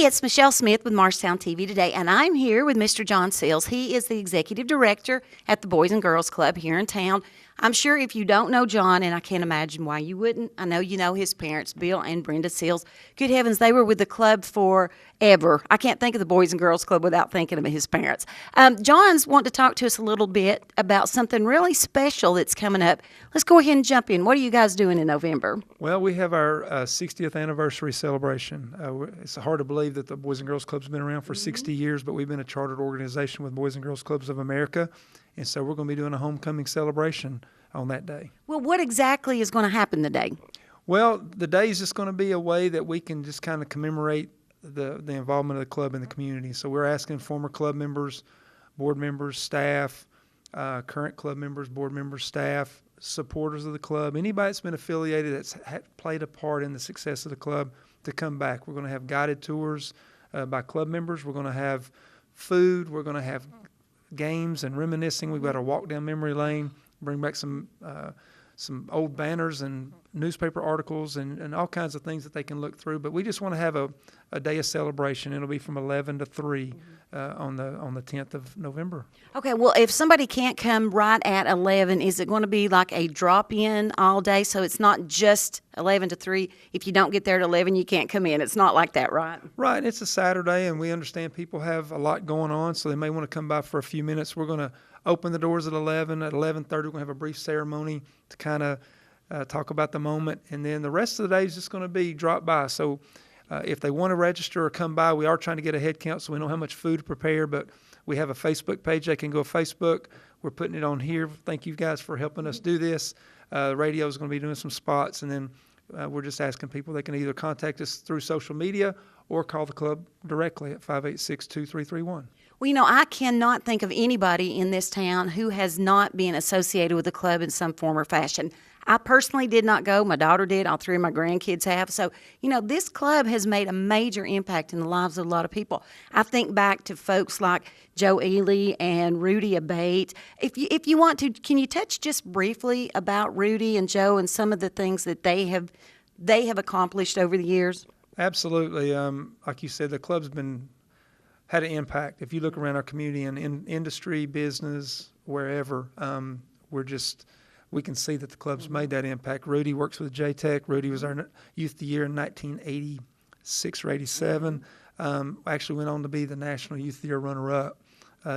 it's Michelle Smith with Marshtown TV today, and I'm here with Mr. John Sills. He is the executive director at the Boys and Girls Club here in town. I'm sure if you don't know John, and I can't imagine why you wouldn't, I know you know his parents, Bill and Brenda Sills. Good heavens, they were with the club forever. I can't think of the Boys and Girls Club without thinking of his parents. John's wanting to talk to us a little bit about something really special that's coming up. Let's go ahead and jump in. What are you guys doing in November? Well, we have our 60th anniversary celebration. It's hard to believe that the Boys and Girls Club's been around for 60 years, but we've been a chartered organization with Boys and Girls Clubs of America, and so we're going to be doing a homecoming celebration on that day. Well, what exactly is going to happen today? Well, the day is just going to be a way that we can just kind of commemorate the involvement of the club in the community. So we're asking former club members, board members, staff, current club members, board members, staff, supporters of the club, anybody that's been affiliated that's played a part in the success of the club to come back. We're going to have guided tours by club members. We're going to have food. We're going to have games and reminiscing. We've got a walk down memory lane, bring back some old banners and newspaper articles and all kinds of things that they can look through. But we just want to have a day of celebration. It'll be from 11 to 3 on the 10th of November. Okay, well, if somebody can't come right at 11, is it going to be like a drop-in all day? So it's not just 11 to 3. If you don't get there at 11, you can't come in. It's not like that, right? Right. It's a Saturday, and we understand people have a lot going on, so they may want to come by for a few minutes. We're going to open the doors at 11. At 11:30, we're going to have a brief ceremony to kind of talk about the moment, and then the rest of the day is just going to be drop by. So if they want to register or come by, we are trying to get a head count so we know how much food to prepare, but we have a Facebook page. They can go to Facebook. We're putting it on here. Thank you guys for helping us do this. The radio is going to be doing some spots, and then we're just asking people they can either contact us through social media or call the club directly at 586-2331. Well, you know, I cannot think of anybody in this town who has not been associated with the club in some form or fashion. I personally did not go. My daughter did. All 3 of my grandkids have. So, you know, this club has made a major impact in the lives of a lot of people. I think back to folks like Joe Ely and Rudy Abate. If you want to, can you touch just briefly about Rudy and Joe and some of the things that they have accomplished over the years? Absolutely. Like you said, the club's had an impact. If you look around our community and in industry, business, wherever, we can see that the club's made that impact. Rudy works with J-Tech. Rudy was our Youth of the Year in 1986 or 87. Actually went on to be the National Youth of the Year runner-up.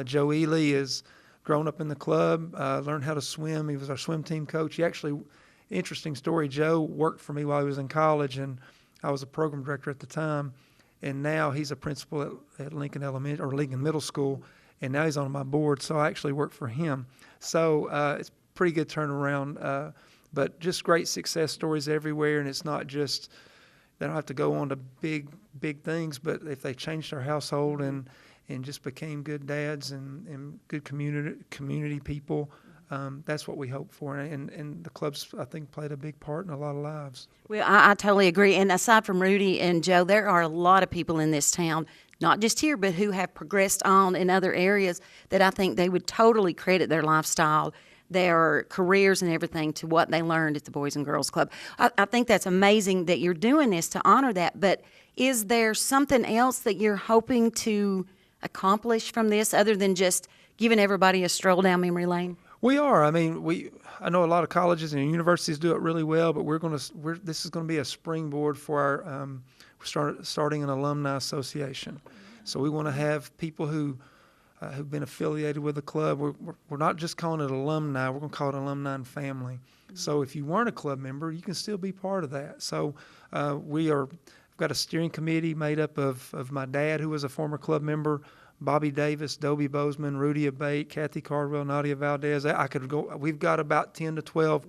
Joe Ely has grown up in the club, learned how to swim. He was our swim team coach. Interesting story, Joe worked for me while he was in college, and I was a program director at the time. And now he's a principal at Lincoln Lincoln Middle School, and now he's on my board, so I actually work for him. So it's pretty good turnaround, but just great success stories everywhere, and it's not just they don't have to go on to big things, but if they changed their household and just became good dads and good community people, that's what we hope for, and the club's, I think, played a big part in a lot of lives. Well, I totally agree, and aside from Rudy and Joe, there are a lot of people in this town, not just here, but who have progressed on in other areas that I think they would totally credit their lifestyle, their careers and everything to what they learned at the Boys and Girls Club. I think that's amazing that you're doing this to honor that, but is there something else that you're hoping to accomplish from this other than just giving everybody a stroll down memory lane? We are. I mean, I know a lot of colleges and universities do it really well, but this is going to be a springboard for our starting an alumni association. So we want to have people who've been affiliated with the club. We're not just calling it alumni. We're going to call it alumni and family. Mm-hmm. So if you weren't a club member, you can still be part of that. So we've got a steering committee made up of my dad, who was a former club member, Bobby Davis, Dobie Bozeman, Rudy Abate, Kathy Cardwell, Nadia Valdez. I could go. We've got about 10 to 12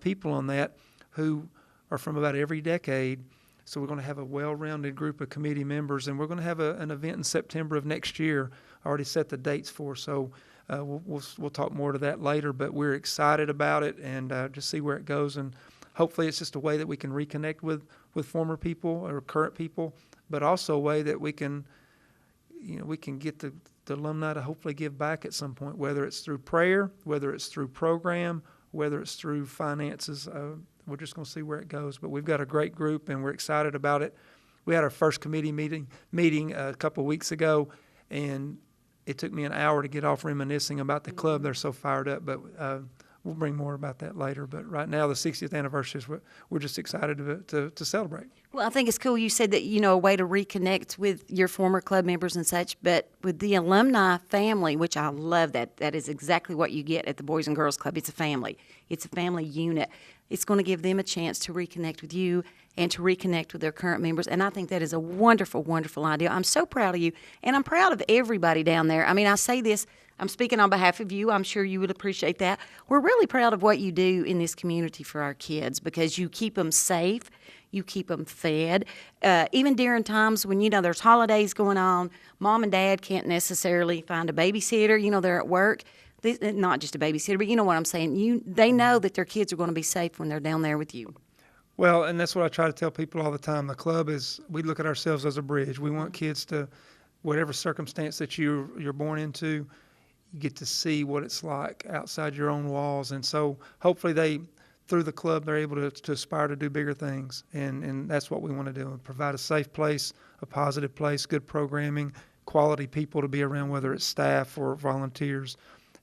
people on that who are from about every decade. So we're going to have a well-rounded group of committee members, and we're going to have an event in September of next year. I already set the dates for, so we'll talk more to that later. But we're excited about it, and just see where it goes. And hopefully, it's just a way that we can reconnect with former people or current people, but also a way that we can get the alumni to hopefully give back at some point, whether it's through prayer, whether it's through program, whether it's through finances. We're just going to see where it goes. But we've got a great group, and we're excited about it. we had our first committee meeting a couple of weeks ago, and it took me an hour to get off reminiscing about the club. They're so fired up, but we'll bring more about that later. But right now, the 60th anniversary is we're just excited to celebrate. Well, I think it's cool you said that, a way to reconnect with your former club members and such, but with the alumni family, which I love that is exactly what you get at the Boys and Girls Club. It's a family. It's a family unit. It's going to give them a chance to reconnect with you and to reconnect with their current members, and I think that is a wonderful, wonderful idea. I'm so proud of you, and I'm proud of everybody down there. I mean, I say this, I'm speaking on behalf of you. I'm sure you would appreciate that. We're really proud of what you do in this community for our kids because you keep them safe. You keep them fed. Even during times when, there's holidays going on, mom and dad can't necessarily find a babysitter. They're at work. Not just a babysitter, but you know what I'm saying. They know that their kids are going to be safe when they're down there with you. Well, and that's what I try to tell people all the time. The club we look at ourselves as a bridge. We want kids to, whatever circumstance that you're born into, you get to see what it's like outside your own walls. And so hopefully through the club, they're able to aspire to do bigger things. And that's what we want to do, provide a safe place, a positive place, good programming, quality people to be around, whether it's staff or volunteers.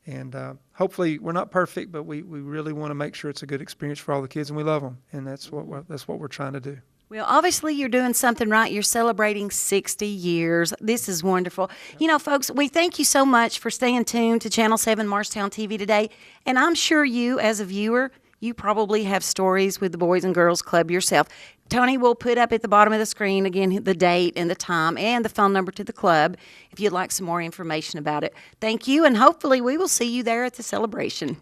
And hopefully we're not perfect, but we really want to make sure it's a good experience for all the kids, and we love them. And that's what we're trying to do. Well, obviously you're doing something right. You're celebrating 60 years. This is wonderful. Folks, we thank you so much for staying tuned to Channel 7 Marshtown TV today. And I'm sure you, as a viewer, you probably have stories with the Boys and Girls Club yourself. Tony will put up at the bottom of the screen, again, the date and the time and the phone number to the club if you'd like some more information about it. Thank you, and hopefully we will see you there at the celebration.